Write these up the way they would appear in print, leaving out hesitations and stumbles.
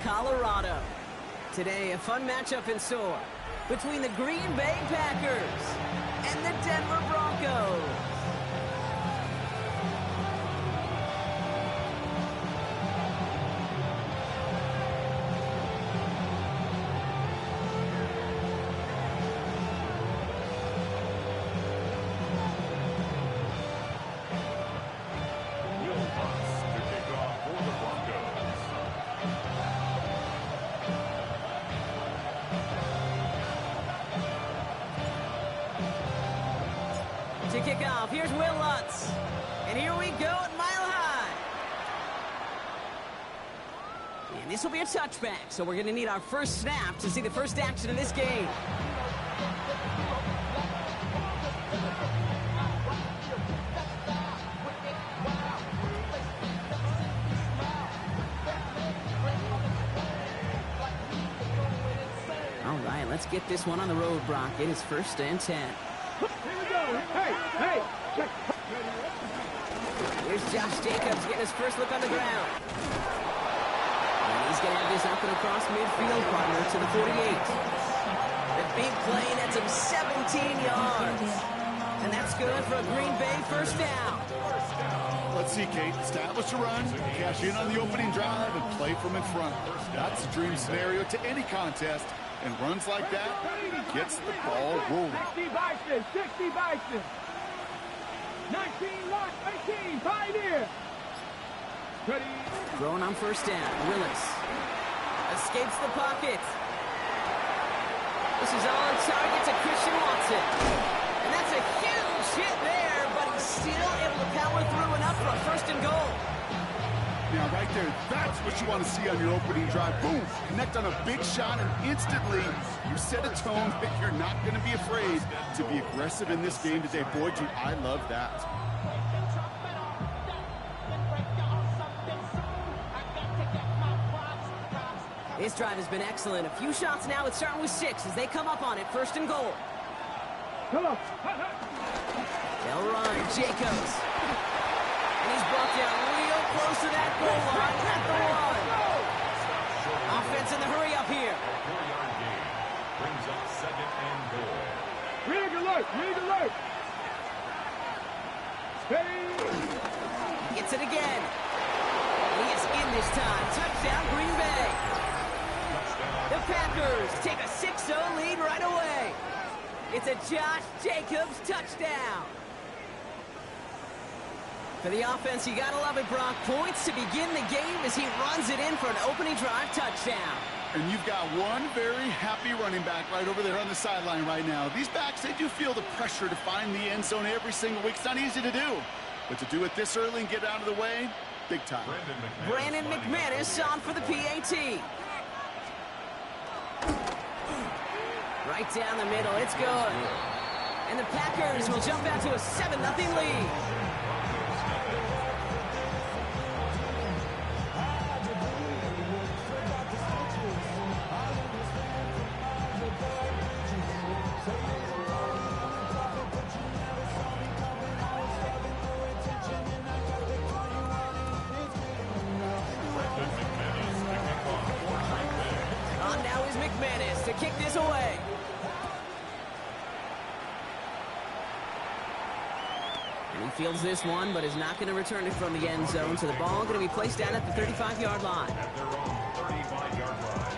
Colorado. Today, a fun matchup in store between the Green Bay Packers and the Denver Broncos. To kick off, here's Will Lutz. And here we go at Mile High. And this will be a touchback, so we're going to need our first snap to see the first action of this game. All right, let's get this one on the road, Brock. It is 1st and 10. Hey! Here's Josh Jacobs getting his first look on the ground. And he's going to have this up and across midfield, partner to the 48. The big play, that's him 17 yards. And that's good for a Green Bay first down. Let's see, Kate. Establish a run, cash in on the opening drive, and play from in front. That's a dream scenario to any contest. And runs like that gets the ball rolling. 60 Bison. 19 Lock, 18, Pioneer. Ready. Throwing on first down. Willis escapes the pocket. This is on target to Christian Watson. And that's a huge hit there, but he's still able to power through enough for a 1st and goal. Now, right there, that's what you want to see on your opening drive. Boom! Connect on a big shot, and instantly you set a tone that you're not going to be afraid to be aggressive in this game today. Boy, do I love that. This drive has been excellent. A few shots now. It's starting with 6 as they come up on it. 1st and goal. Come on. They'll run. Jacobs. And he's brought down real close to that goal line at the 1. Offense in the hurry up here. Brings up 2nd and goal. Rig alert. Steady. Gets it again. He is in this time. Touchdown, Green Bay. The Packers take a 6-0 lead right away. It's a Josh Jacobs touchdown. For the offense, you gotta love it, Brock. Points to begin the game as he runs it in for an opening drive touchdown. And you've got one very happy running back right over there on the sideline right now. These backs, they do feel the pressure to find the end zone every single week. It's not easy to do. But to do it this early and get out of the way, big time. Brandon McManus on for the PAT. Right down the middle, it's good. And the Packers will jump out to a 7-0 lead. On now is McManus to kick this away. And he fields this one, but is not going to return it from the end zone. So the ball going to be placed down at the 35-yard line. At their own 35-yard line.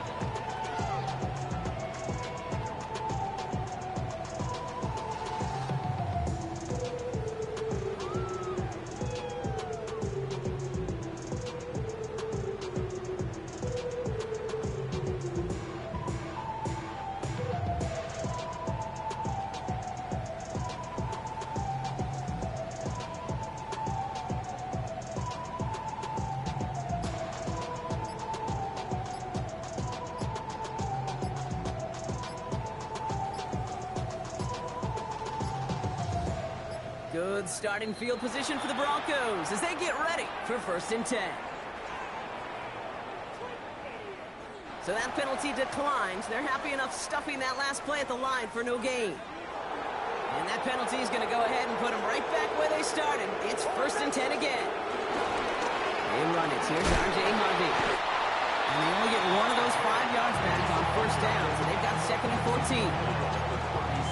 Good starting field position for the Broncos as they get ready for 1st and 10. So that penalty declines. They're happy enough stuffing that last play at the line for no gain. And that penalty is going to go ahead and put them right back where they started. It's 1st and 10 again. They run it. Here's R.J. Harvey. And they only get down, so they've got second and 14.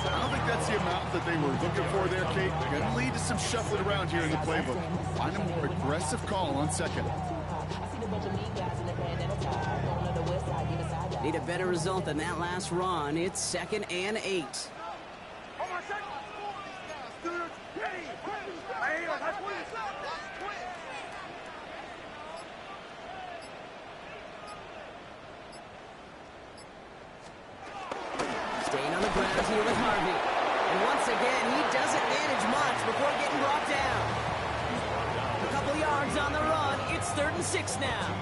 I don't think that's the amount that they were looking for there, Kate. Going to lead to some shuffling around here in the playbook. Find a more aggressive call on second. Need a better result than that last run. It's second and 8. Staying on the ground here with Harvey. And once again, he doesn't manage much before getting brought down. A couple yards on the run. It's 3rd and 6 now.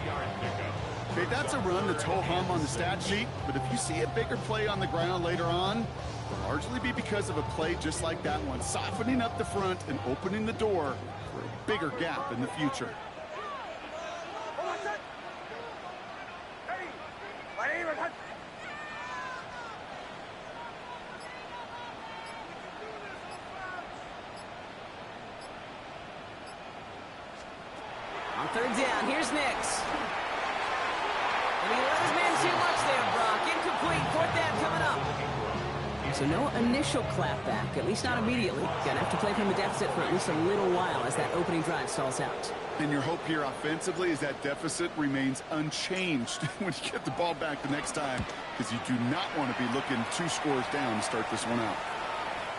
Okay, that's a run that's ho-hum on the stat sheet, but if you see a bigger play on the ground later on, it'll largely be because of a play just like that one, softening up the front and opening the door for a bigger gap in the future. On 3rd down, here's Nix. And he let his man too much there, Brock. Incomplete. 4th down coming up. So no initial clapback, at least not immediately. Gonna have to play from a deficit for at least a little while as that opening drive stalls out. And your hope here offensively is that deficit remains unchanged when you get the ball back the next time, because you do not want to be looking 2 scores down to start this one out.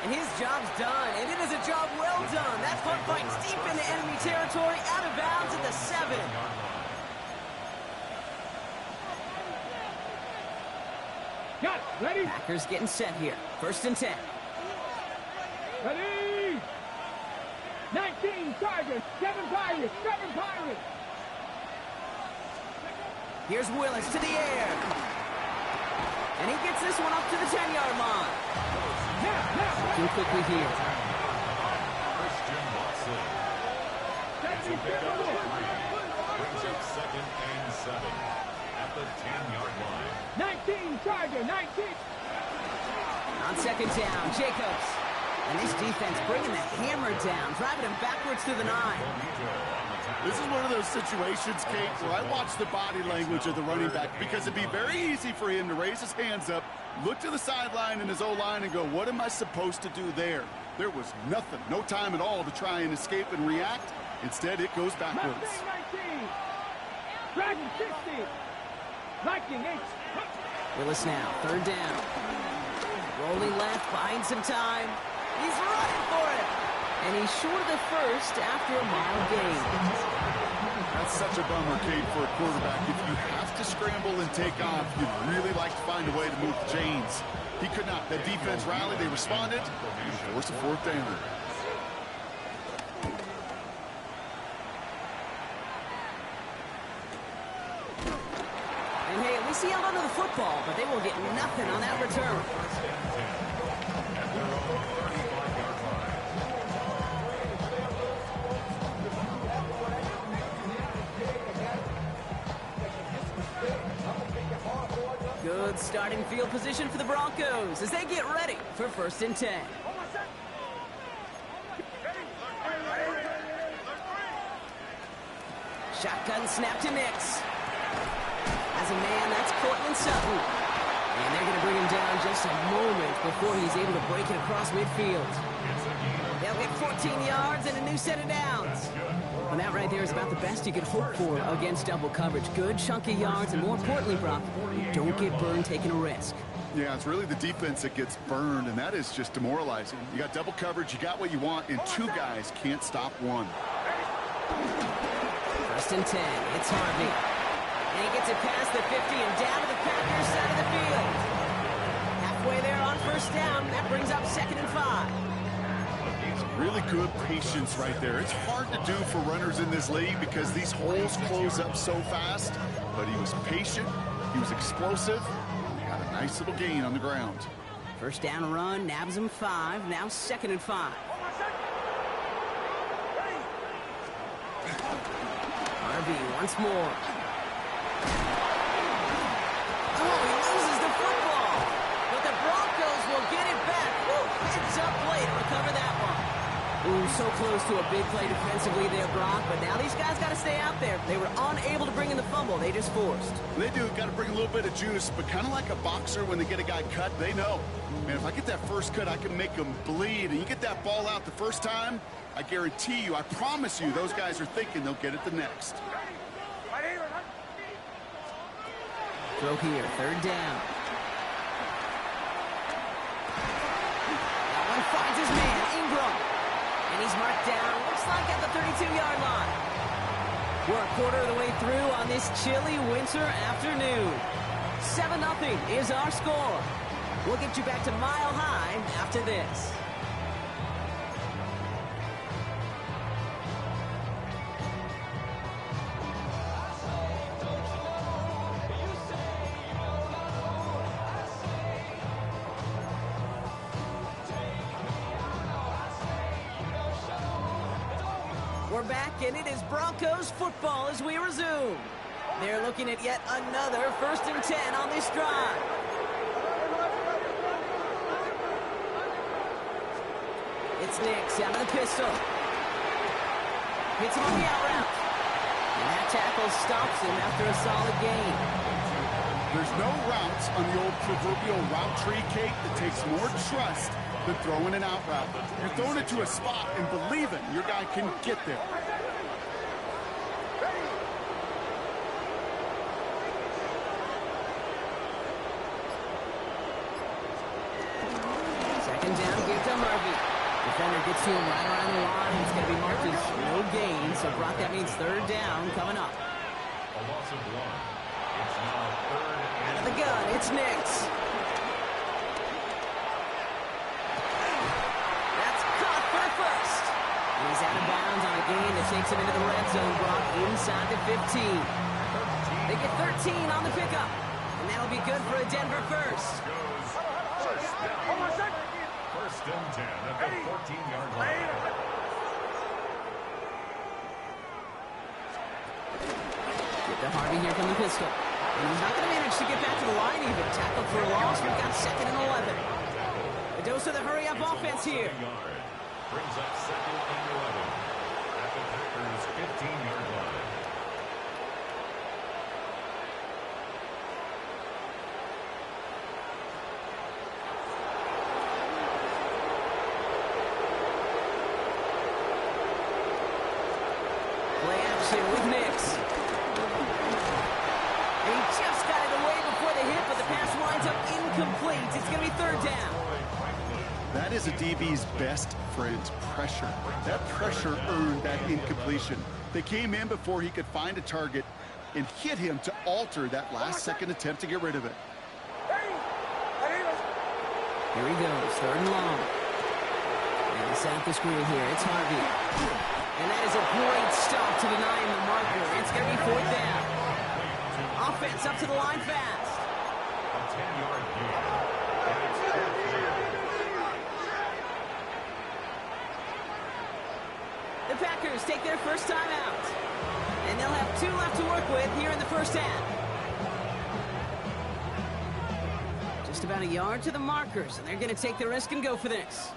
And his job's done, and it is a job well done. That punt finds deep into enemy territory, out of bounds at the 7. Got it. Ready? Packers getting set here. 1st and 10. Ready? 19 Chargers, 7 Pirates, 7 Pirates. Here's Willis to the air. And he gets this one up to the 10-yard line. Now. Looking quickly here. Christian Watson. It's a pickup of 3. Brings up 2nd and 7 at the 10-yard line. 19 Charger, 19. On 2nd down, Jacobs. And this defense bringing the hammer down, driving him backwards to the 9. This is one of those situations, Kate, where I watch the body language of the running back, because it'd be very easy for him to raise his hands up, look to the sideline in his O-line and go, what am I supposed to do there? There was nothing, no time at all to try and escape and react. Instead, it goes backwards. 19. Dragon 60. Viking 8. Willis now, 3rd down. Rolling left, buying some time. He's running for it. And he's short of the 1st after a mile gain. That's such a bummer, Kate, for a quarterback. If you have to scramble and take off, you'd really like to find a way to move the chains. He could not. That defense rallied, they responded, and forced a 4th down. And hey, at least he held onto the football, but they will get nothing on that return. Good starting field position for the Broncos as they get ready for 1st and 10. Shotgun snap to Nix. As a man, that's Cortland Sutton. And they're going to bring him down just a moment before he's able to break it across midfield. They'll get 14 yards and a new set of downs. And that right there is about the best you could hope for against double coverage. Good chunky yards, and more importantly, Brock, don't get burned taking a risk. Yeah, it's really the defense that gets burned, and that is just demoralizing. You got double coverage, you got what you want, and 2 guys can't stop 1. 1st and 10, it's Harvey. And he gets it past the 50 and down to the Packers side of the field. Halfway there on 1st down, that brings up 2nd and 5. Really good patience right there. It's hard to do for runners in this league because these holes close up so fast, but he was patient, he was explosive, and got a nice little gain on the ground. 1st down run, nabs him 5, now 2nd and 5. Harvey once more. Oh, he loses the football, but the Broncos will get it back. Woo, heads up play to recover that one. Ooh, so close to a big play defensively there, Brock, but now these guys got to stay out there. They were unable to bring in the fumble. fumble they just forced. They do. Got to bring a little bit of juice, but kind of like a boxer when they get a guy cut, they know. Man, if I get that first cut, I can make them bleed. And you get that ball out the first time, I guarantee you, I promise you, those guys are thinking they'll get it the next. Throw here, third down. That one finds his man, Ingram. And he's marked down, looks like at the 32-yard line. We're a quarter of the way through on this chilly winter afternoon. 7-0 is our score. We'll get you back to Mile High after this. We're back, and it is Broncos football as we resume. They're looking at yet another 1st and 10 on this drive. It's Nix out of the pistol. Hits him on the out route. And that tackle stops him after a solid gain. There's no routes on the old proverbial route tree, Kate, that takes more trust than throwing an out route. You're throwing it to a spot and believing your guy can get there. Second down, give to Harvey. Defender gets to him right around the line. It's going to be marked as no gain. So, Brock, that means third down coming up. A loss of 1. It's now 3rd and Out of the gun, it's Nix. That's caught for the first. And he's out of bounds on a gain that takes him into the red zone, Brock, inside the 15. They get 13 on the pickup. And that'll be good for a Denver first. First and 10 at the 14-yard line. Get to Harvey here from the pistol. And he's not going to manage to get back to the line even. Tackled for a loss. We've got 2nd and 11. A dose of the hurry-up offense here. Brings up 2nd and 11 at the Packers' 15-yard line. With Nix. He just got it away before the hit, but the pass winds up incomplete. It's going to be 3rd down. That is a DB's best friend, pressure. That pressure earned that incompletion. They came in before he could find a target and hit him to alter that last-second attempt to get rid of it. Here he goes, 3rd and long. And he set up the screen here. It's Harvey. And that is a great stop to deny him the marker. It's going to be 4th down. Offense up to the line fast. A 10-yard gain. The Packers take their first time out. And they'll have 2 left to work with here in the first half. Just about a yard to the markers, and they're going to take the risk and go for this.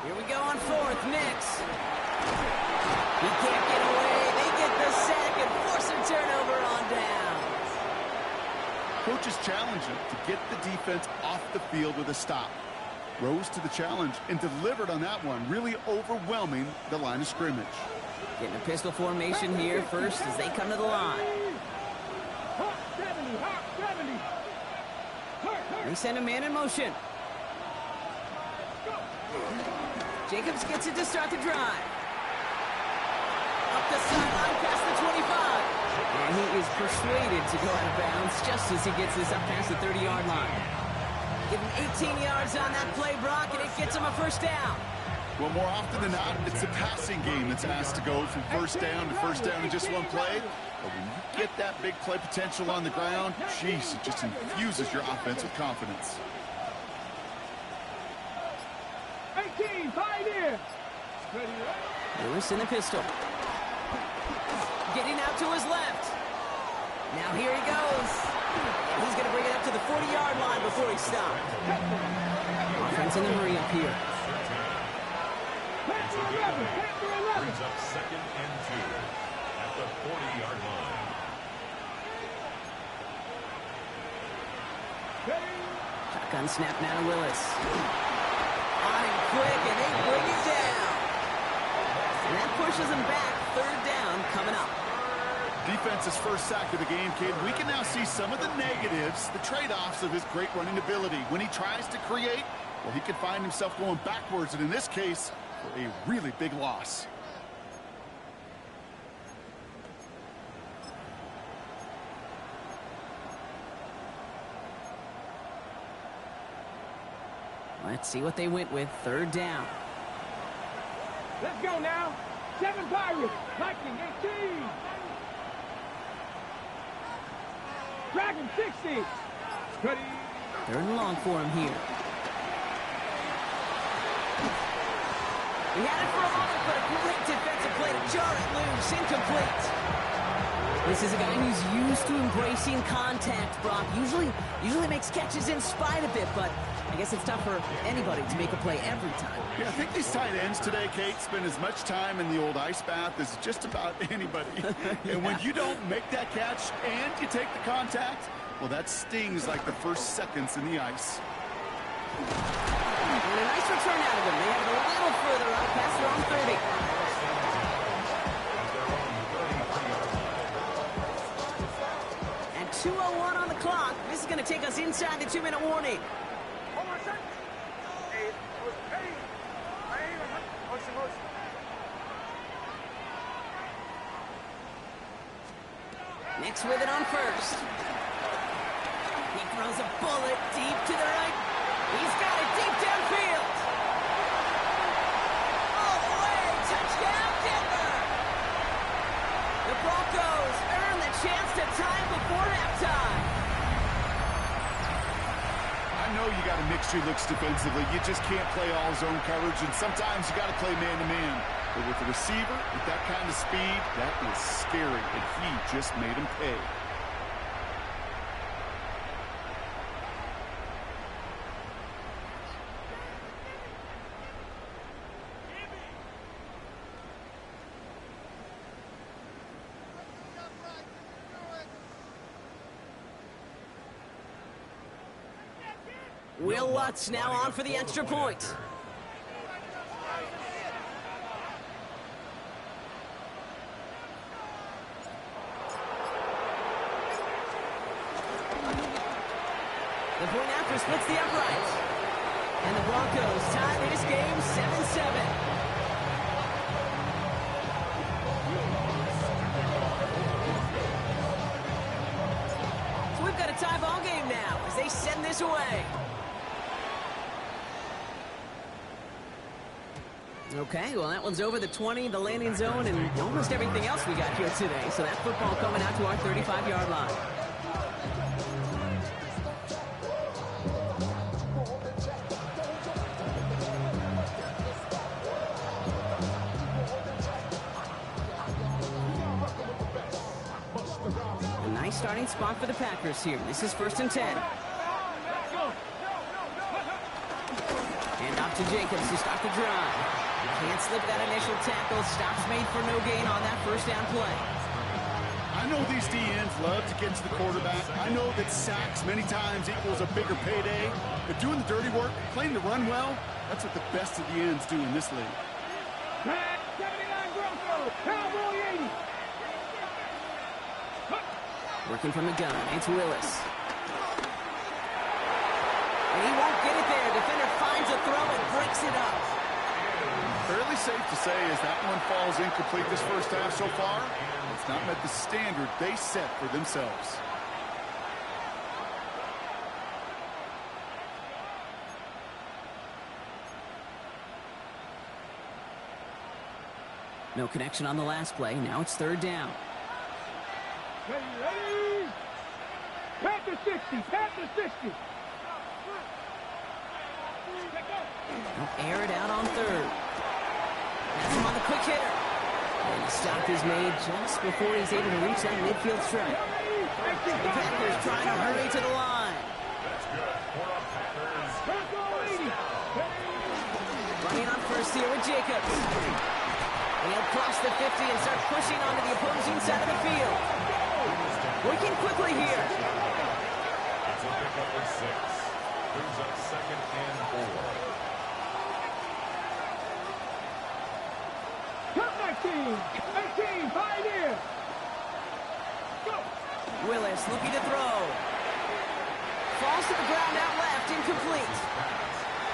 Here we go on 4th, Nix. He can't get away. They get the sack and force a turnover on down. Coaches challenge him to get the defense off the field with a stop. Rose to the challenge and delivered on that one, really overwhelming the line of scrimmage. Getting a pistol formation here first as they come to the line. They send a man in motion. Jacobs gets it to start the drive. Up the sideline past the 25. And he is persuaded to go out of bounds just as he gets this up past the 30-yard line. Give him 18 yards on that play, Brock, and it gets him a first down. Well, more often than not, it's the passing game that's asked to go from first down to first down in just one play. But when you get that big play potential on the ground, geez, it just infuses your offense with confidence. 18, Pioneer. Lewis in the pistol. Getting out to his left. Now here he goes. He's going to bring it up to the 40-yard line before he stops. Offense in the hurry up here. Brings up 2nd and 2 at the 40-yard line. Shotgun snap now to Willis. On him quick, and they bring it down. And that pushes him back. 3rd down coming up. Defense's first sack of the game, kid. We can now see some of the negatives, the trade-offs of his great running ability. When he tries to create, well, he could find himself going backwards, and in this case, for a really big loss. Let's see what they went with. 3rd down. Let's go now. 7 Pirates. Viking 18. Dragon 60. Cuddy. 3rd and long for him here. He had it for a moment, but a great defensive play to jar it loose. Incomplete. This is a guy who's used to embracing contact, Brock. Usually makes catches in spite of it, but I guess it's tough for anybody to make a play every time. Yeah, I think these tight ends today, Kate, spend as much time in the old ice bath as just about anybody. Yeah. And when you don't make that catch and you take the contact, well, that stings like the first seconds in the ice. And a nice return out of him. They have it a little further up past their own 30. And 2:01 on the clock. This is going to take us inside the 2-minute warning. Next with it on first. He throws a bullet deep to the right. He's got it deep downfield. All the way. Touchdown, Denver. The Broncos earn the chance to tie before halftime. I know you got to mix your looks defensively. You just can't play all zone coverage, and sometimes you got to play man-to-man. But with the receiver, with that kind of speed, that is scary, and he just made him pay. Will Lutz now on for the extra point. The point after splits the uprights. And the Broncos tie this game 7-7. So we've got a tie ball game now as they send this away. Okay, well, that one's over the 20, the landing zone, and almost everything else we got here today. So that football coming out to our 35-yard line. A nice starting spot for the Packers here. This is 1st and 10. Hand off to Jacobs to start the drive. Can't slip that initial tackle. Stops made for no gain on that first down play. I know these DNs love to get to the quarterback. I know that sacks many times equals a bigger payday. But doing the dirty work, playing to run well, that's what the best of the ends do in this league. 79 Broncos, Cowboy 80. Working from the gun. It's Willis. And he won't get it there. Defender finds a throw and breaks it up. Fairly safe to say as that one falls incomplete this first half so far, it's not met the standard they set for themselves. No connection on the last play. Now it's 3rd down. Ready? Panther 60, Panther 60. They'll air it out on 3rd. That's him on the quick hitter. And the stop is made just before he's able to reach that midfield strike. The Packers trying to hurry to the line. That's good for a Packers. Bronco 80. first here with Jacobs. And he'll cross the 50 and start pushing onto the opposing side of the field. Working quickly here. It's a pickup of 6. Brings up 2nd and 4. Come 19, 18, Pioneer. Go. Willis looking to throw. Falls to the ground out left, incomplete.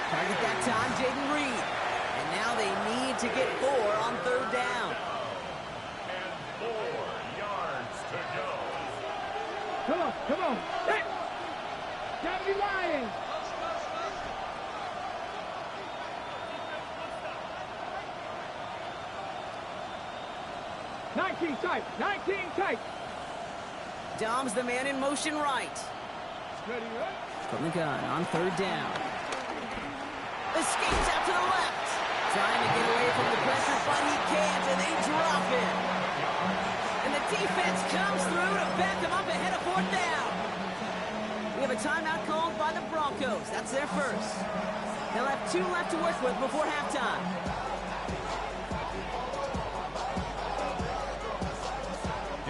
Target that time, Jaden Reed. And now they need to get 4 on 3rd down. And 4 yards to go. Come on, come on. Hey. Gotta be lying. Tight, 19 tight. Dom's the man in motion right. Ready, right? From the gun on 3rd down. Escapes out to the left. Trying to get away from the pressure, but he can't, and they drop it. And the defense comes through to back them up ahead of 4th down. We have a timeout called by the Broncos. That's their first. They'll have 2 left to work with before halftime.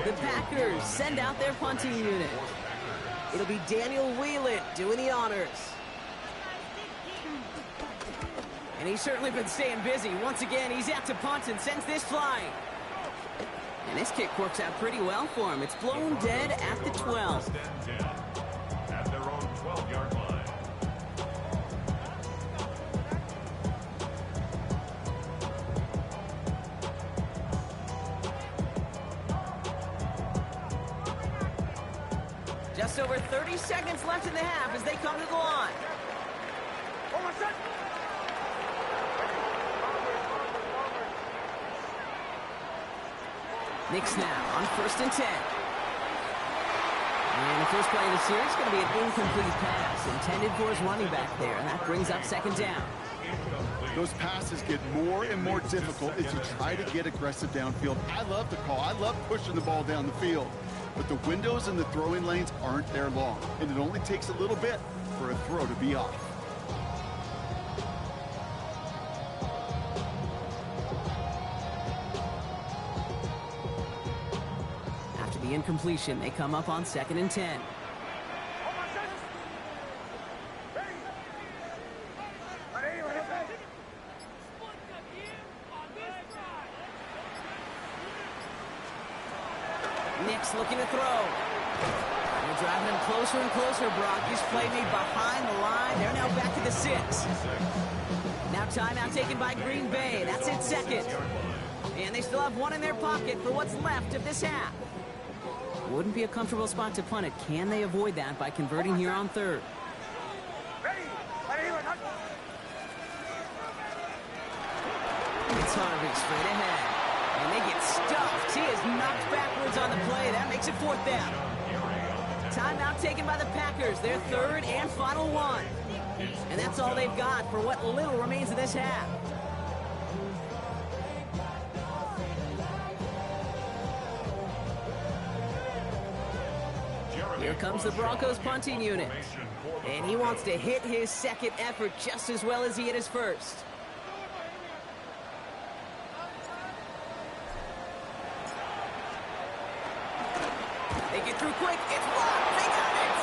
The Packers send out their punting unit. It'll be Daniel Whelan doing the honors. And he's certainly been staying busy. Once again, he's out to punt and sends this flying. And this kick works out pretty well for him. It's blown dead at the 12. At their own 12-yard line. Just over 30 seconds left in the half as they come to the line. Knicks now on 1st and 10. And the first play of the series is going to be an incomplete pass intended for his running back there, and that brings up 2nd down. Those passes get more and more difficult as you try to get aggressive downfield. I love the call. I love pushing the ball down the field. But the windows in the throwing lanes aren't there long, and it only takes a little bit for a throw to be off. After the incompletion, they come up on 2nd and 10. Knicks looking to throw. They're driving him closer and closer, Brock. This play made behind the line. They're now back to the 6. Now timeout taken by Green Bay. That's it 2nd. And they still have 1 in their pocket for what's left of this half. Wouldn't be a comfortable spot to punt it. Can they avoid that by converting here on 3rd? It's Harvey straight ahead. And they get stuffed. He is knocked backwards on the play. That makes it 4th down. Timeout taken by the Packers. Their 3rd and final one. And that's all they've got for what little remains of this half. Here comes the Broncos punting unit. And he wants to hit his 2nd effort just as well as he hit his 1st. They get through quick. It's blocked. They got it.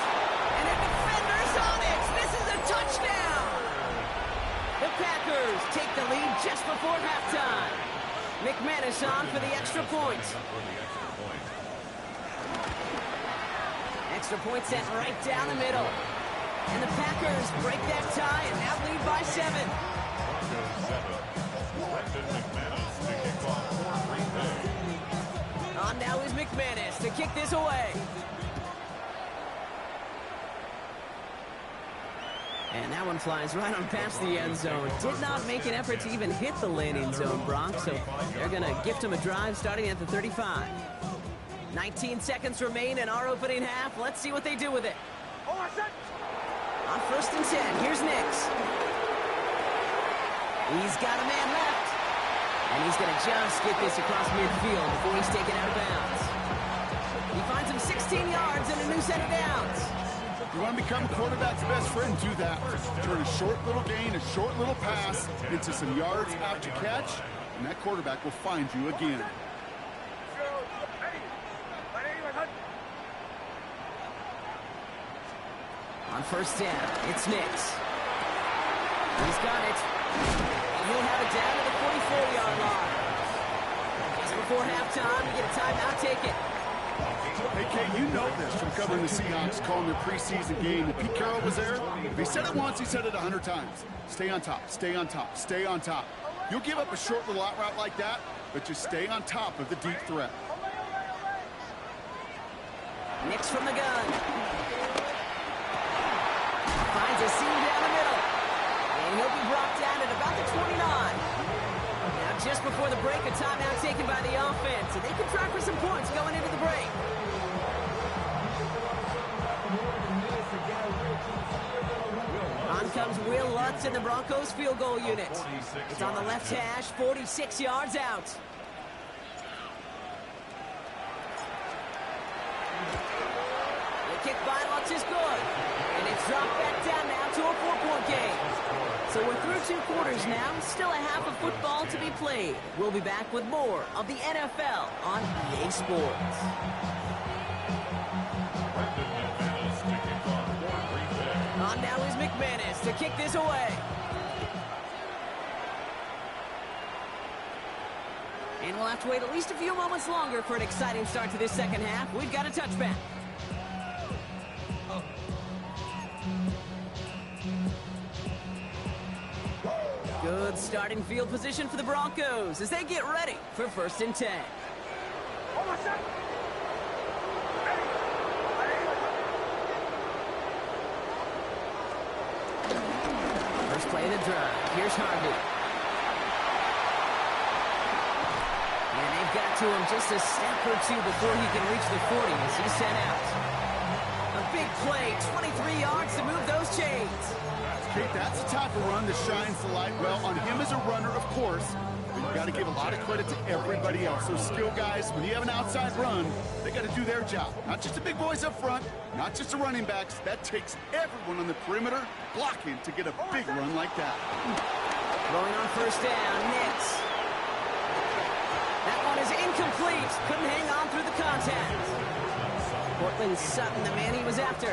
And the defender's on it. This is a touchdown. The Packers take the lead just before halftime. McManus on for the extra point. Extra point set right down the middle. And the Packers break that tie and now lead by 7. On now is McManus to kick this away. And that one flies right on past the end zone. Did not make an effort to even hit the landing zone, Bronx. So they're going to gift him a drive starting at the 35. 19 seconds remain in our opening half. Let's see what they do with it. On 1st and 10, here's Nix. He's got a man left. And he's going to just get this across midfield before he's taken out of bounds. He finds him 16 yards and a new set of downs. You want to become a quarterback's best friend, do that. Turn a short little gain, a short little pass into some yards after catch, and that quarterback will find you again. On first down, it's Nix. He's got it. And he'll have it down to the 44-yard line. Just before halftime, we get a timeout, take it. Hey, Kate, you know this from covering the Seahawks, calling their preseason game. If Pete Carroll was there, if he said it once, he said it 100 times. Stay on top, stay on top, stay on top. You'll give up a short little out route like that, but just stay on top of the deep threat. Nix from the gun. Finds a seam down the middle. And he'll be brought down at about the 29. Now, just before the break, a timeout taken by the offense. And they can try for some points going into the break. On comes Will Lutz in the Broncos field goal unit. It's on the left hash, 46 yards out. The kick by Lutz is good. And it's dropped back down now to a 4-point game. So we're through 2 quarters now. Still a half of football to be played. We'll be back with more of the NFL on EA Sports. On now is McManus to kick this away. And we'll have to wait at least a few moments longer for an exciting start to this second half. We've got a touchback. Good starting field position for the Broncos as they get ready for 1st and 10. First play of the drive. Here's Harvey. And they've got to him just a step or 2 before he can reach the 40 as he's sent out. A big play, 23 yards to move those chains. Kate, that's the type of run that shines the light well on him as a runner, of course. But you've got to give a lot of credit to everybody else. Those skill guys, when you have an outside run, they got to do their job. Not just the big boys up front, not just the running backs. That takes everyone on the perimeter blocking to get a big run like that. Rolling on first down, Nix. That one is incomplete. Couldn't hang on through the contact. Cortland Sutton, the man he was after.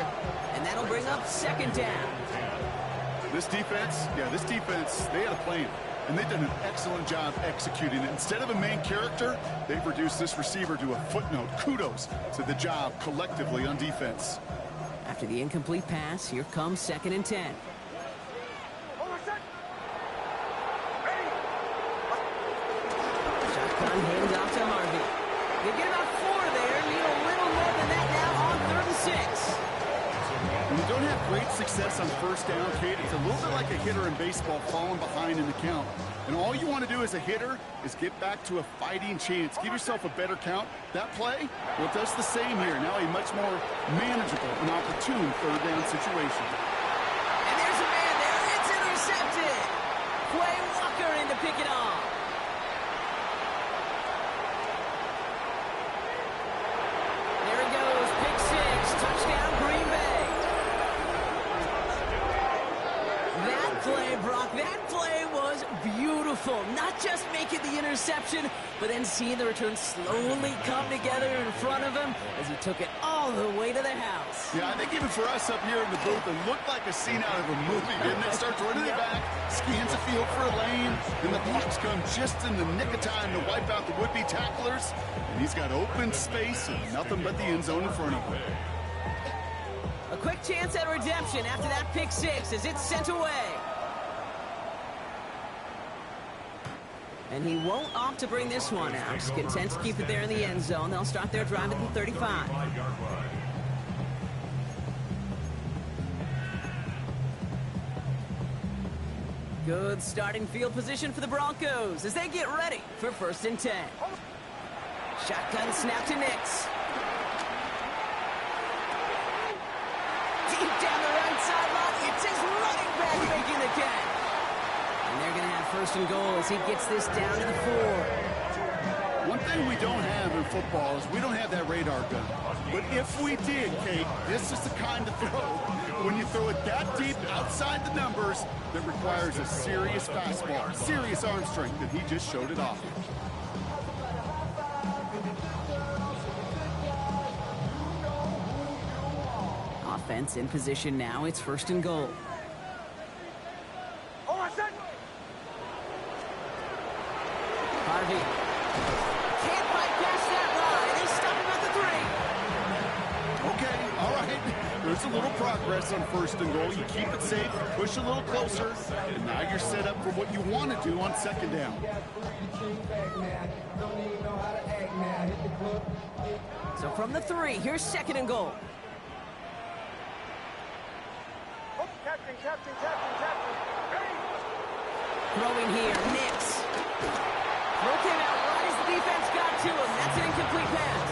And that'll bring up 2nd down. This defense, they had a plan, and they've done an excellent job executing it. Instead of a main character, they've reduced this receiver to a footnote. Kudos to the job collectively on defense. After the incomplete pass, here comes 2nd and 10. Shotgun handoff to Harvey. They get about 4 there, need a little more than that now on 3rd and 6. When you don't have great success on first down, Kate, it's a little bit like a hitter in baseball falling behind in the count. And all you want to do as a hitter is get back to a fighting chance. Give yourself a better count. That play, well, it does the same here. Now a much more manageable and opportune 3rd down situation. And there's a man there. It's intercepted. Quay Walker in to pick it off. There he goes. Pick 6. Touchdown, Green Bay. That play, Brock, that play was beautiful. Not just making the interception, but then seeing the return slowly come together in front of him as he took it all the way to the house. Yeah, I think even for us up here in the booth, it looked like a scene out of a movie, didn't it? Starts running it back, scans the field for a lane, and the blocks come just in the nick of time to wipe out the would-be tacklers. And he's got open space and nothing but the end zone in front of him. A quick chance at redemption after that pick 6 as it's sent away. And he won't opt to bring this one out. He's content to keep it there in the end zone. They'll start their drive at the 35. Good starting field position for the Broncos as they get ready for 1st and 10. Shotgun snap to Nix. Deep down the right sideline, it's his running back making the catch. And they're going to have 1st and goal as he gets this down to the 4. One thing we don't have in football is we don't have that radar gun. But if we did, Kate, this is the kind of throw, when you throw it that deep outside the numbers, that requires a serious fastball, serious arm strength, and he just showed it off. Offense in position now. It's 1st and goal. Harvey. Can't fight past that line. They stop him at the 3. Okay, all right. There's a little progress on 1st and goal. You keep it safe, push a little closer, and now you're set up for what you want to do on 2nd down. So from the 3, here's 2nd and goal. Captain. Throwing here, Nix. Throw came out right as the defense got to him. That's an incomplete pass.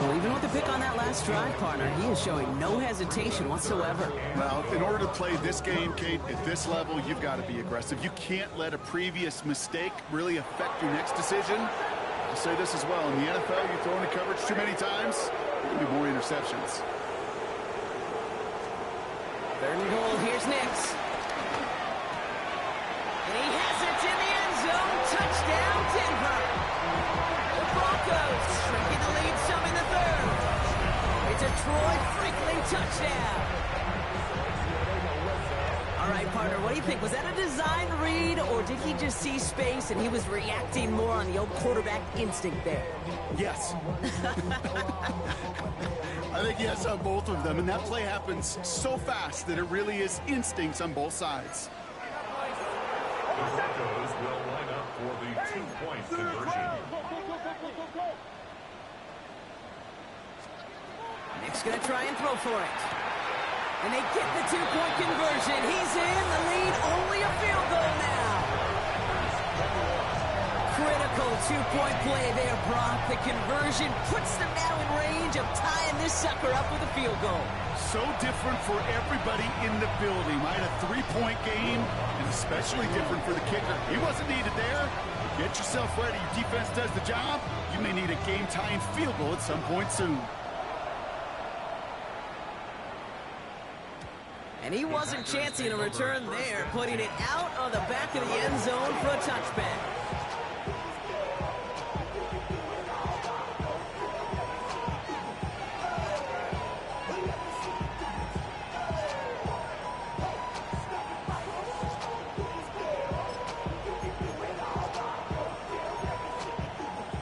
Well, even with the pick on that last drive, partner, he is showing no hesitation whatsoever. Well, in order to play this game, Kate, at this level, you've got to be aggressive. You can't let a previous mistake really affect your next decision. I'll say this as well. In the NFL, you throw into coverage too many times, there'll be more interceptions. 3rd and goal, here's Nix. And he has it in the end zone. Touchdown, Denver. The Broncos shrinking the lead some in the 3rd. It's a Troy Franklin touchdown. All right, partner, what do you think? Was that a design read, or did he just see space and he was reacting more on the old quarterback instinct there? Yes. I think yes on both of them, and that play happens so fast that it really is instincts on both sides. The Broncos will line up for the 2-point conversion. Nick's going to try and throw for it. And they get the 2-point conversion. He's in the lead, only a field goal now. Critical 2-point play there, Brock. The conversion puts them now in range of tying this sucker up with a field goal. So different for everybody in the building. Might a 3-point game, and especially different for the kicker. He wasn't needed there. Get yourself ready. Your defense does the job. You may need a game-tying field goal at some point soon. And he wasn't chancing a return there, putting it out on the back of the end zone for a touchback.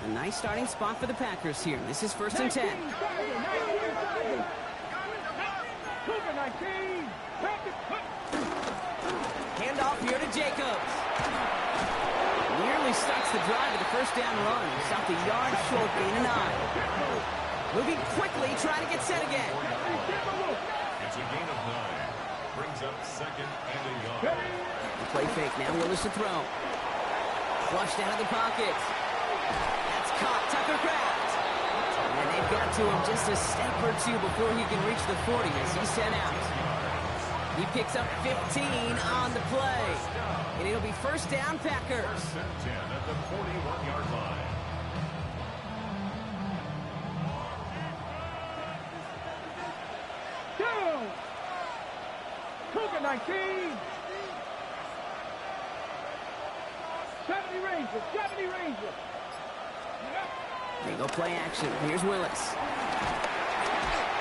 A nice starting spot for the Packers here. This is 1st and 10. Handoff here to Jacobs. Nearly starts the drive with a 1st down run. Stopped a yard short, gain a 9. Moving quickly, trying to get set again. It's a gain of 9. Brings up 2nd and a yard. The play fake now, Willis to throw. Flushed out of the pocket. That's caught, Tucker Kraft. And they've got to him just a step or two before he can reach the 40 as he's sent out. He picks up 15 on the play. And it'll be 1st down, Packers. 1st and 10 at the 41-yard line. Cougar 19. 70 Rangers. They go play action. Here's Willis.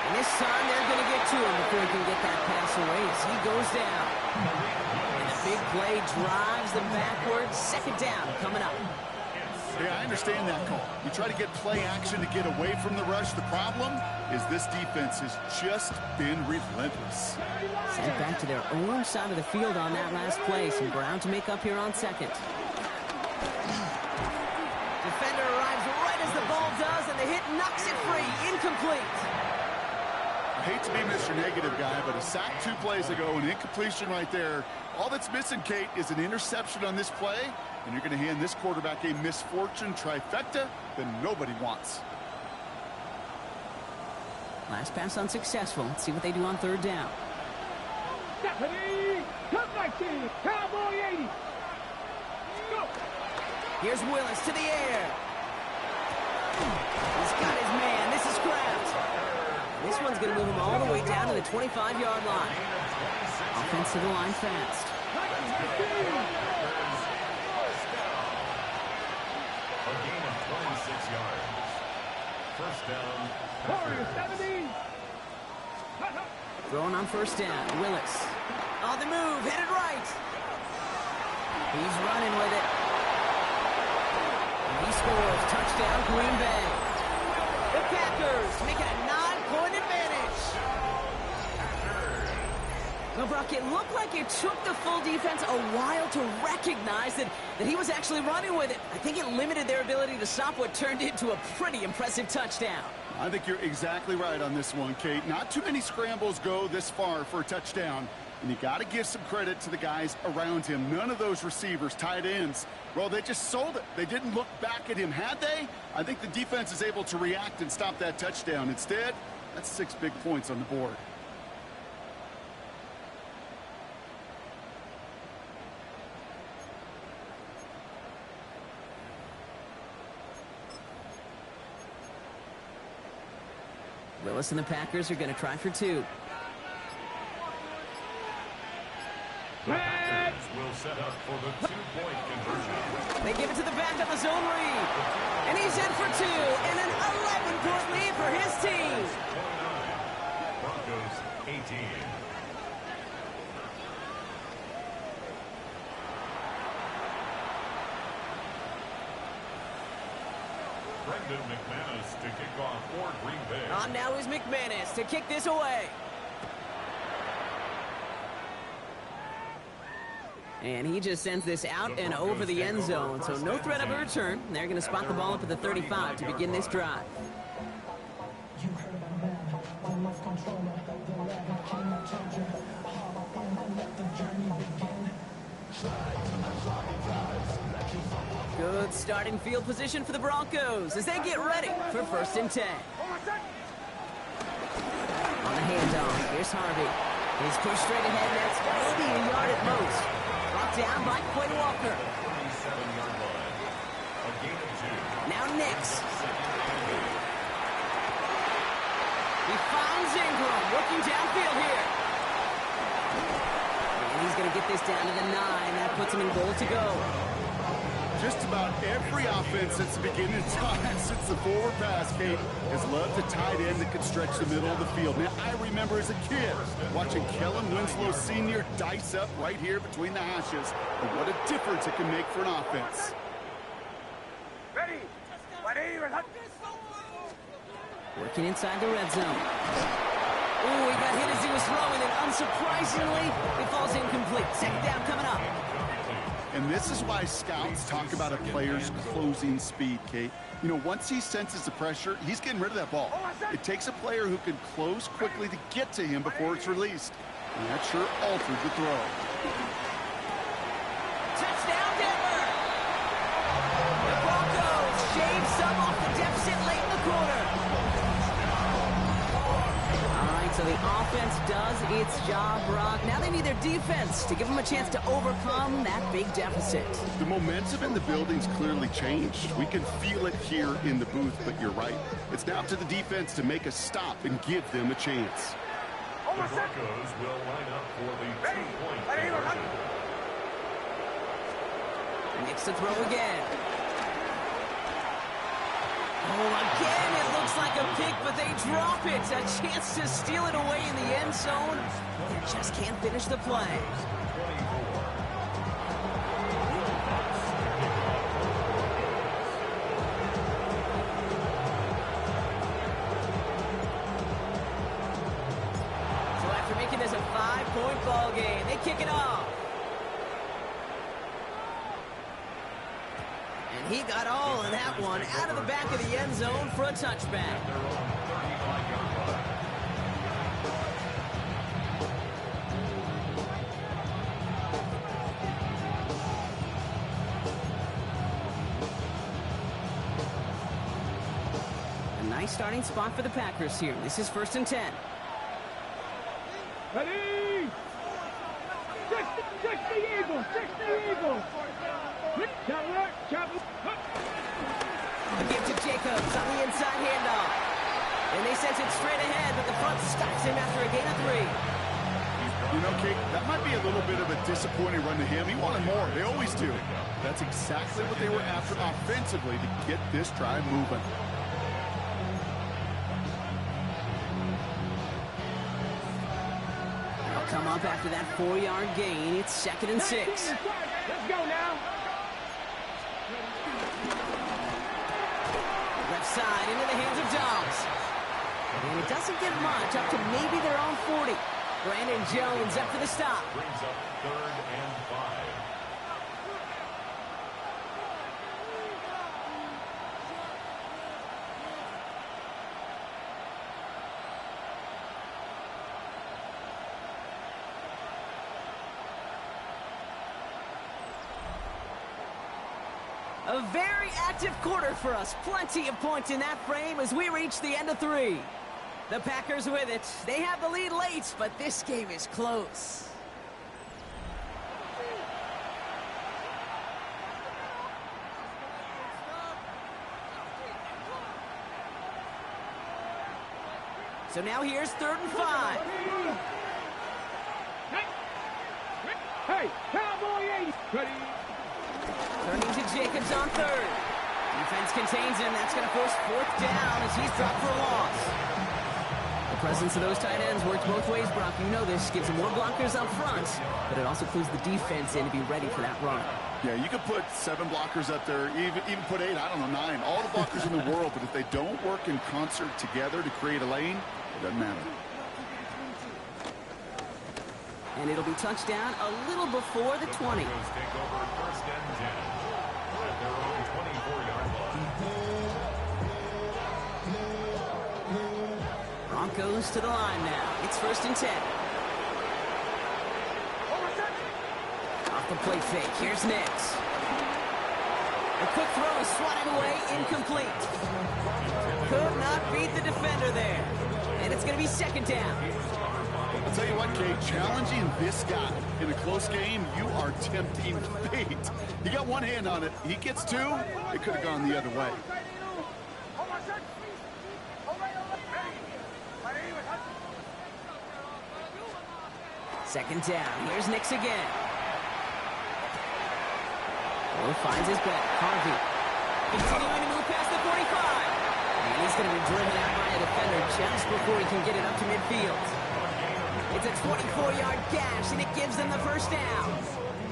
And this time they're going to get to him before he can get that pass away as he goes down. And a big play drives them backwards. 2nd down coming up. Yeah, I understand that call. You try to get play action to get away from the rush. The problem is this defense has just been relentless. Sent back to their own side of the field on that last play. Some ground to make up here on 2nd. Defender arrives right as the ball does, and the hit knocks it free. Incomplete. I hate to be Mr. Negative guy, but a sack 2 plays ago, an incompletion right there. All that's missing, Kate, is an interception on this play, and you're going to hand this quarterback a misfortune trifecta that nobody wants. Last pass unsuccessful. Let's see what they do on 3rd down. Stephanie, come 19, Cowboy 80. Go. Here's Willis to the air. He's got his man. This is Kraft. This one's going to move him all the way down to the 25-yard line. Offense to the line fast. A gain of 26 yards. First down. Warriors 17. Throwing on first down. Willis. On the move. Headed right. He's running with it. And he scores. Touchdown, Green Bay. The Packers make it a 9-point advantage. Well, Brock, it looked like it took the full defense a while to recognize that he was actually running with it. I think it limited their ability to stop what turned into a pretty impressive touchdown. I think you're exactly right on this one, Kate. Not too many scrambles go this far for a touchdown. And you got to give some credit to the guys around him. None of those receivers, tight ends, well, they just sold it. They didn't look back at him. Had they? I think the defense is able to react and stop that touchdown. Instead, that's 6 big points on the board. Willis and the Packers are going to try for 2. The Packers will set up for the 2-point conversion. They give it to the back on the zone read. And he's in for 2. And an 11-point lead for his team. 29. Broncos 18. Brendan McManus to kick off for Green Bay. On now is McManus to kick this away. And he just sends this out and over the end zone, so no threat of a return. They're going to spot the ball up at the 35 to begin this drive. Good starting field position for the Broncos as they get ready for 1st and 10. On the handoff, here's Harvey. He's pushed straight ahead, that's maybe a yard at most. Brought down by Quinn Walker. 27-yard line. A gain of 2. Now Nix. He finds Ingram working downfield here. And he's going to get this down to the 9. That puts him in goal to go. Just about every offense that's beginning time since the forward pass, Kate, has loved a tight end that could stretch the middle of the field. Now, I remember as a kid watching Kellen Winslow Sr. dice up right here between the hashes. But what a difference it can make for an offense. Ready. Working inside the red zone. Ooh, he got hit as he was throwing, and unsurprisingly, it falls incomplete. 2nd down coming up. And this is why scouts talk about a player's closing speed, Kate. You know, once he senses the pressure, he's getting rid of that ball. It takes a player who can close quickly to get to him before it's released. And that sure altered the throw. Touchdown, Denver! The Broncos shave some off the deficit late in the quarter. All right, so the offense does its job, Brock. Now they need their defense to give them a chance to overcome that big deficit. The momentum in the building's clearly changed. We can feel it here in the booth, but you're right. It's now up to the defense to make a stop and give them a chance. The Broncos will line up for the 2-point conversion. Nix to throw again. Oh, again, it looks like a pick, but they drop it. A chance to steal it away in the end zone. They just can't finish the play. So after making this a 5-point ball game, they kick it off. And he got all of that one out of the back of the end zone for a touchback. A nice starting spot for the Packers here. This is 1st and 10. Ready. 60 Eagles. 60 Eagles. A give to Jacobs on the sends it straight ahead, but the front stops him after a gain of 3. You know, Kate, that might be a little bit of a disappointing run to him. He wanted more. They always do. That's exactly what they were after offensively to get this drive moving. They'll come up after that 4-yard gain. It's 2nd and 6. Let's go now. Left side into the hands of Dobbs. And it doesn't get much, up to maybe their own 40. Brandon Jones up for the stop. Brings up 3rd and 5. A very active quarter for us. Plenty of points in that frame as we reach the end of 3. The Packers with it. They have the lead late, but this game is close. So now here's 3rd and 5. Hey, Cowboy 80. Ready? Turning to Jacobs on 3rd. Defense contains him. That's going to force 4th down as he's dropped for a loss. The presence of those tight ends works both ways, Brock. You know this. Gives them more blockers up front, but it also clues the defense in to be ready for that run. Yeah, you could put 7 blockers up there, even put 8, I don't know, 9. All the blockers in the world, but if they don't work in concert together to create a lane, it doesn't matter. And it'll be touchdown a little before the 20. Broncos take over 1st and 10 at their own 24-yard line. Broncos to the line now. It's 1st and 10. Off the play fake. Here's Nix. A quick throw is swatted away. Incomplete. Could not beat the defender there. And it's going to be 2nd down. I'll tell you what, Kate, challenging this guy in a close game, you are tempting fate. He got one hand on it. He gets 2. It could have gone the other way. 2nd down. Here's Nix again. Oh, finds his back. Harvey. Continuing to move past the 45. And he's going to be driven out by a defender just before he can get it up to midfield. It's a 24-yard gash, and it gives them the 1st down.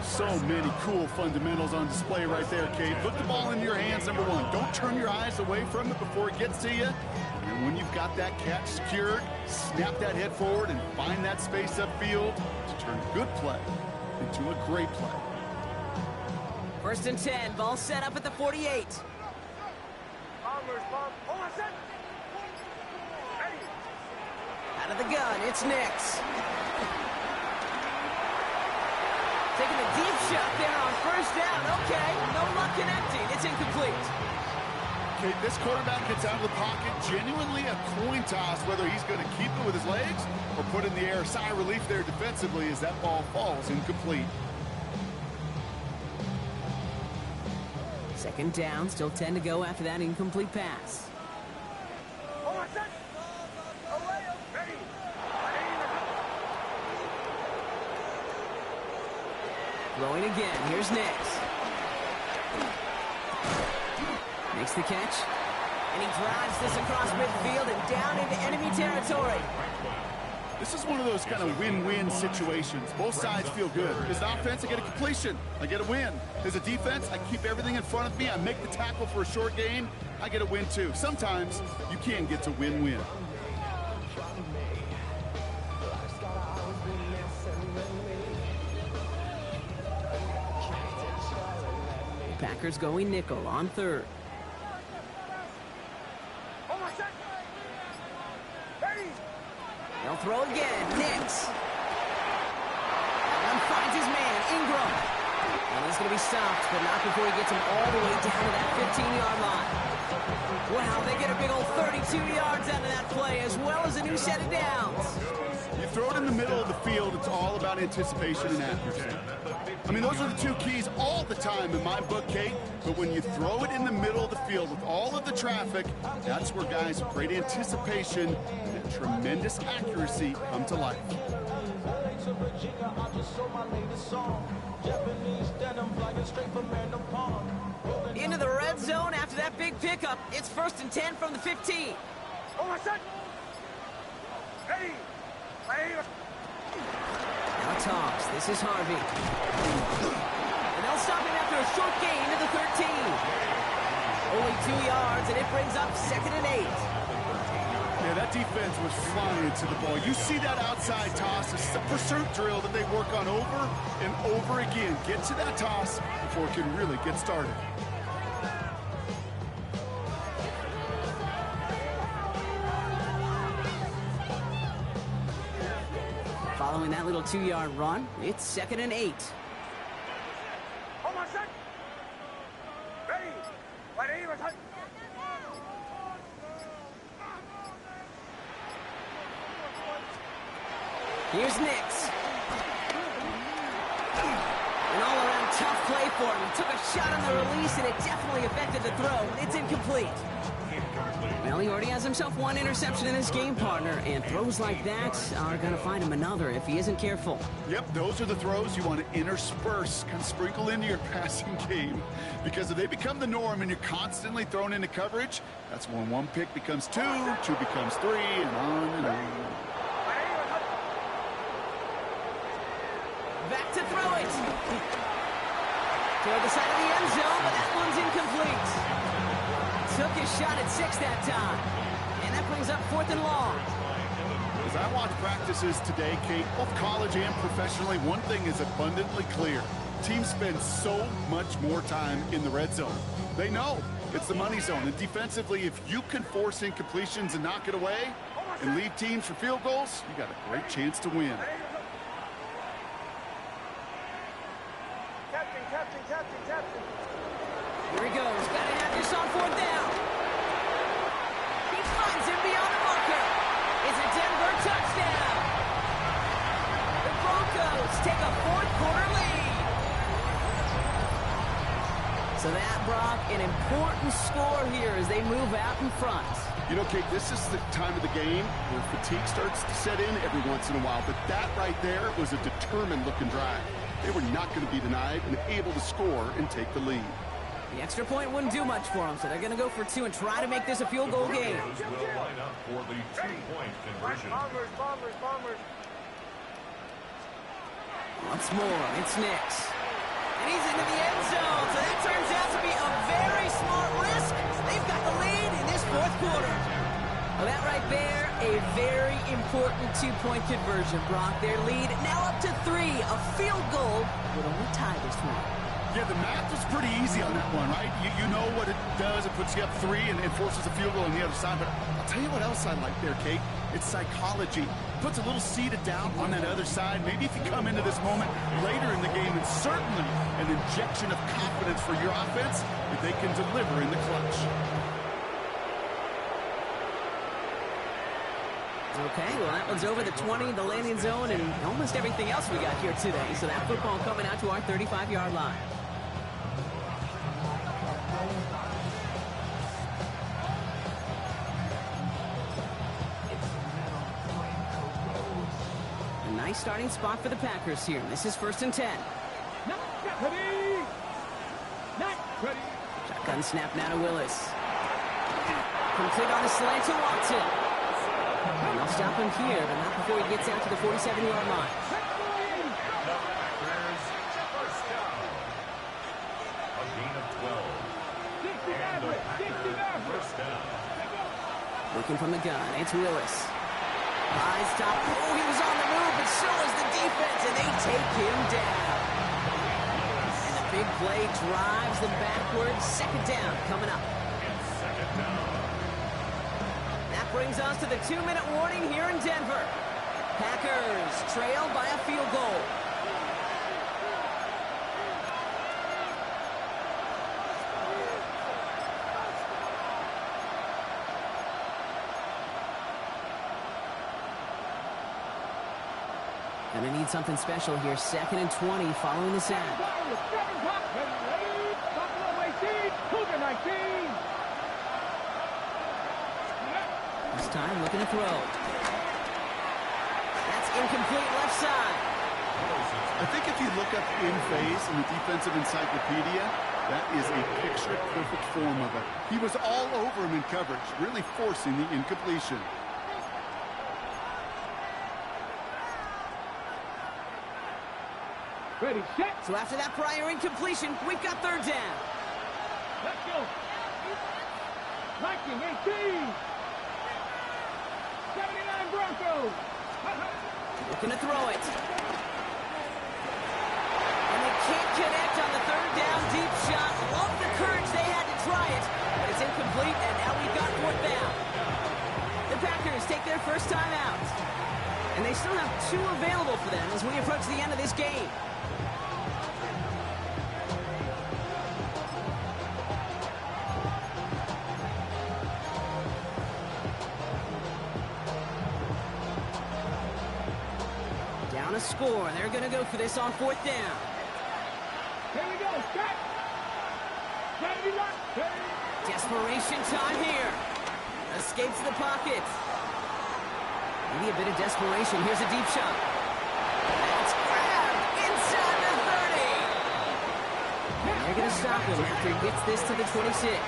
So many cool fundamentals on display right there, Kate. Put the ball into your hands, number 1. Don't turn your eyes away from it before it gets to you. And when you've got that catch secured, snap that head forward and find that space upfield to turn a good play into a great play. 1st and 10. Ball set up at the 48. Out of the gun, it's Nix. Taking a deep shot there on 1st down. Okay, no luck connecting. It's incomplete. Okay, this quarterback gets out of the pocket, genuinely a coin toss, whether he's going to keep it with his legs or put it in the air. Sigh of relief there defensively as that ball falls incomplete. 2nd down, still 10 to go after that incomplete pass. Throwing again. Here's Nix. Makes the catch. And he drives this across midfield and down into enemy territory. This is one of those kind of win-win situations. Both sides feel good. As an offense, I get a completion. I get a win. As a defense, I keep everything in front of me. I make the tackle for a short gain. I get a win, too. Sometimes you can get to win-win. Packers going nickel on 3rd. They'll throw again. Nix. Allen finds his man, Ingram. And he's going to be stopped, but not before he gets him all the way down to that 15-yard line. Wow, they get a big old 32 yards out of that play, as well as a new set of downs. You throw it in the middle of the field, it's all about anticipation and accuracy. I mean, those are the two keys all the time in my book, Kate. But when you throw it in the middle of the field with all of the traffic, that's where guys with great anticipation and tremendous accuracy come to life. Into the red zone after that big pickup. It's 1st and 10 from the 15. Now toss. This is Harvey. And they'll stop him after a short gain to the 13. Only 2 yards, and it brings up 2nd and 8. Yeah, that defense was flying to the ball. You see that outside toss. It's a pursuit drill that they work on over and over again. Get to that toss before it can really get started. Following that little 2-yard run, it's 2nd and 8. Here's Nix. An all-around tough play for him. He took a shot on the release, and it definitely affected the throw. It's incomplete. Well, he already has himself 1 interception in his game, partner, and throws like that are going to find him another if he isn't careful. Yep, those are the throws you want to intersperse, kind of sprinkle into your passing game. Because if they become the norm and you're constantly thrown into coverage, that's when 1 pick becomes 2, 2 becomes 3, and on and on. Back to throw it. Toward the side of the end zone, but that one's incomplete. Took his shot at 6 that time. And that brings up 4th and long. As I watch practices today, Kate, both college and professionally, one thing is abundantly clear. Teams spend so much more time in the red zone. They know it's the money zone. And defensively, if you can force incompletions and knock it away and lead teams for field goals, you got a great chance to win. Here he goes. Got to have this on 4th down. He finds him beyond the marker. It's a Denver touchdown. The Broncos take a 4th-quarter lead. So that, Brock, an important score here as they move out in front. You know, Kate, this is the time of the game where fatigue starts to set in every once in a while. But that right there was a determined-looking drive. They were not going to be denied and able to score and take the lead. The extra point wouldn't do much for them, so they're going to go for 2 and try to make this a field goal game. Will line up for the 2-point conversion. Once more, it's Nix. And he's into the end zone, so that turns out to be a very smart risk. They've got the lead in this 4th quarter. Well, that right there, a very important 2-point conversion, Brock. Their lead now up to 3. A field goal would only tie this one. Yeah, the math was pretty easy on that one, right? You know what it does. It puts you up 3 and it forces a field goal on the other side. But I'll tell you what else I like there, Kate. It's psychology. Puts a little seed of doubt on that other side. Maybe if you come into this moment later in the game, and certainly an injection of confidence for your offense that they can deliver in the clutch. Okay, well, that one's over the 20, the landing zone, and almost everything else we got here today. So that football coming out to our 35-yard line. A nice starting spot for the Packers here. This is 1st and 10. Shotgun snap now to Willis. Complete on the slant to Watson. And they'll stop him here, but not before he gets out to the 47-yard line. A gain of 12. And the Packers first down. Looking from the gun, it's Willis. Eyes top. Oh, he was on the move, but so was the defense, and they take him down. And the big play drives them backwards. 2nd down coming up. And 2nd down. That brings us to the 2-minute warning here in Denver. Packers trail by a field goal. Gonna need something special here. 2nd and 20 following the sack. This time looking to throw. That's incomplete left side. I think if you look up in phase in the defensive encyclopedia, that is a picture-perfect form of it. He was all over him in coverage, really forcing the incompletion. Ready, set. So after that prior incompletion, we've got 3rd down. Let's go. 19-18. 79 Broncos. Looking to throw it. And they can't connect on the 3rd down deep shot. Love the courage they had to try it. But it's incomplete, and now we've got 4th down. The Packers take their first time out. And they still have 2 available for them as we approach the end of this game. Down a score. They're going to go for this on 4th down. Here we go. Set. 71. Desperation time here. Escapes the pocket. Maybe a bit of desperation. Here's a deep shot. That's grabbed inside the 30. And they're going to stop him after he gets this to the 26.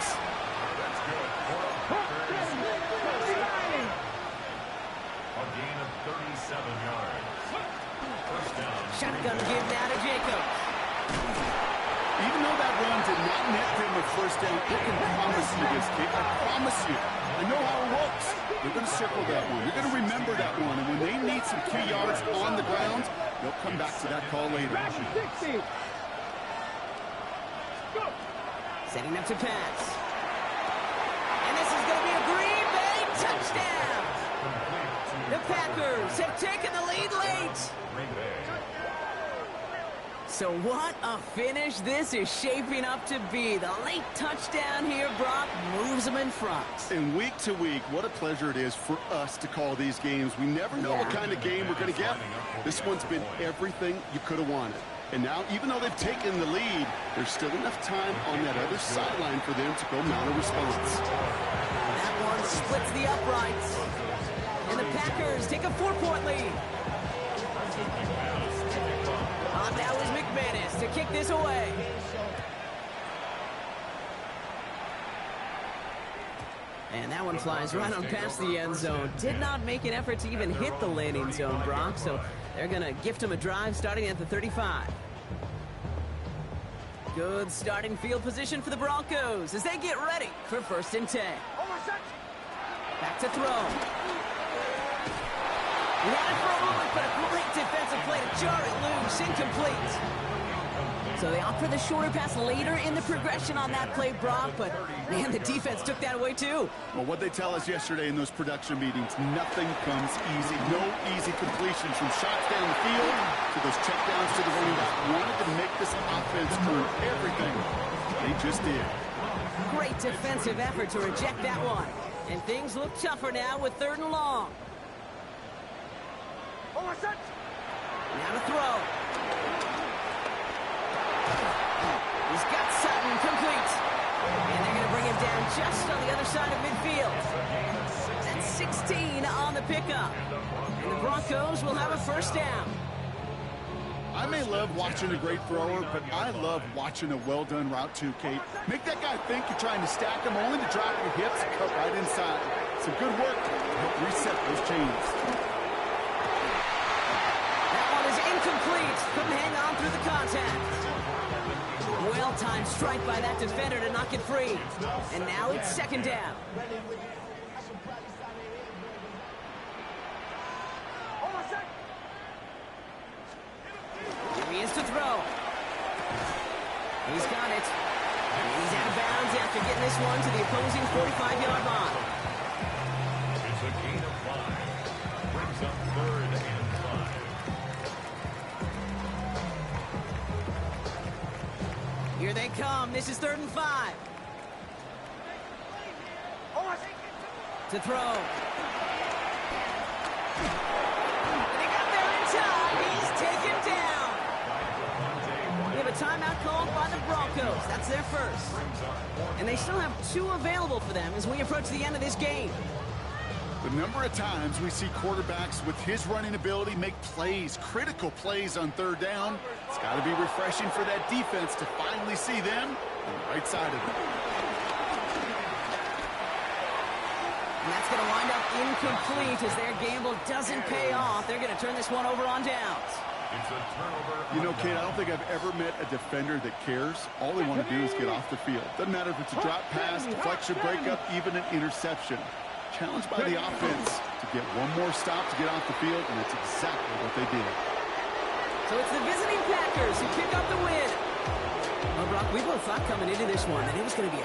A gain of 37 yards. First down. Shotgun give now to Jacobs. Even though that run did not net him a first down, I can promise you this, kid. I promise you. I know how it works. They're going to circle that one. They're going to remember that one. And when they need some key yards on the ground, they'll come back to that call later. 60. Go. Setting up to pass. And this is going to be a Green Bay touchdown. The Packers have taken the lead late. Green Bay. So what a finish this is shaping up to be. The late touchdown here, Brock, moves them in front. And week to week, what a pleasure it is for us to call these games. We never know what kind of game we're going to get. This one's been everything you could have wanted. And now, even though they've taken the lead, there's still enough time on that other sideline for them to go mount a response. That one splits the uprights. And the Packers take a 4-point lead. Now is McManus to kick this away. And that one flies right on past the end zone. Did not make an effort to even hit the landing zone, Brock. So they're going to gift him a drive starting at the 35. Good starting field position for the Broncos as they get ready for 1st and 10. Back to throw. He had it for a moment, but a great defensive play to jar it loose, incomplete. So they opt for the shorter pass later in the progression on that play, Brock, but man, the defense took that away too. Well, what they tell us yesterday in those production meetings, nothing comes easy. No easy completions from shots down the field to those checkdowns to the running back. Wanted to make this offense earn everything. They just did. Great defensive effort to reject that one. And things look tougher now with 3rd and long. Now to throw. He's got Sutton complete. And they're going to bring him down just on the other side of midfield. That's 16 on the pickup. And the Broncos will have a 1st down. I may love watching a great thrower, but I love watching a well-done route too, Kate. Make that guy think you're trying to stack him, only to drop your hips and cut right inside. Some good work to help reset those chains. Incomplete. Couldn't hang on through the contact. Well-timed strike by that defender to knock it free. And now it's 2nd down. Here he is to throw. He's got it. And he's out of bounds after getting this one to the opposing 45-yard line. It's a gain of 5. Brings up 3rd and 5. Here they come. This is 3rd and 5. To throw. They got there in time. He's timeout called by the Broncos. That's their first. And they still have 2 available for them as we approach the end of this game. The number of times we see quarterbacks with his running ability make plays, critical plays on third down. It's got to be refreshing for that defense to finally see them on the right side of it. And that's going to wind up incomplete as their gamble doesn't pay off. They're going to turn this one over on downs. It's a turnover. You know, Kate, I don't think I've ever met a defender that cares. All they want to do is get off the field. Doesn't matter if it's a drop pass, deflection, breakup, even an interception. Challenged by the offense to get one more stop to get off the field, and that's exactly what they did. So it's the visiting Packers who pick up the win. Well, Brock, we both thought coming into this one that it was going to be a